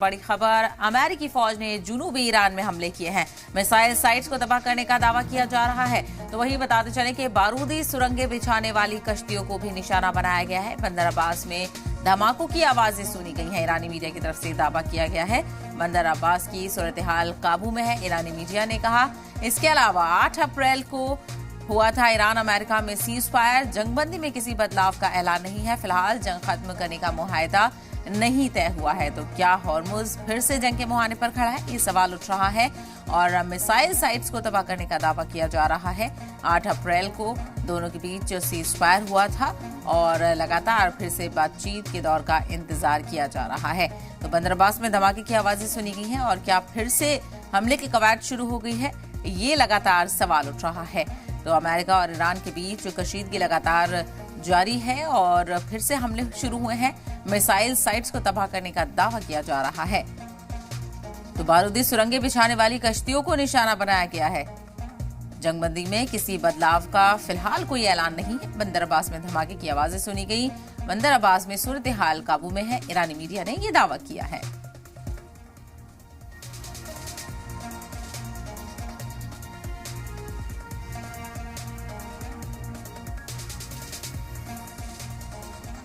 बड़ी खबर, अमेरिकी फौज ने जुनूबी ईरान में हमले किए हैं। मिसाइल साइट्स को तबाह करने का दावा किया जा रहा है। तो वही बताते चले कि बारूदी सुरंगें बिछाने वाली कश्तियों को भी निशाना बनाया गया है। बंदर अब्बास में धमाकों की आवाजें सुनी गई हैं। ईरानी मीडिया की तरफ से दावा किया गया है बंदर अब्बास की सूरत हाल काबू में है। ईरानी मीडिया ने कहा इसके अलावा 8 अप्रैल को हुआ था ईरान अमेरिका में सीज फायर। जंगबंदी में किसी बदलाव का ऐलान नहीं है। फिलहाल जंग खत्म करने का मुआहदा नहीं तय हुआ है। तो क्या हॉर्मुज फिर से जंग के मुहाने पर खड़ा है, ये सवाल उठ रहा है। और मिसाइल साइट्स को तबाह करने का दावा किया जा रहा है। 8 अप्रैल को दोनों के बीच सीज फायर हुआ था और लगातार फिर से बातचीत के दौर का इंतजार किया जा रहा है। तो बंदर अब्बास में धमाके की आवाजें सुनी गई हैं और क्या फिर से हमले की कवायद शुरू हो गई है, ये लगातार सवाल उठ रहा है। तो अमेरिका और ईरान के बीच कशीदगी लगातार जारी है और फिर से हमले शुरू हुए हैं। मिसाइल साइट्स को तबाह करने का दावा किया जा रहा है। तो बारूदी सुरंगें बिछाने वाली कश्तियों को निशाना बनाया गया है। जंगबंदी में किसी बदलाव का फिलहाल कोई ऐलान नहीं है। बंदर अब्बास में धमाके की आवाजें सुनी गई। बंदर अब्बास में सूरत हाल काबू में है। ईरानी मीडिया ने यह दावा किया है।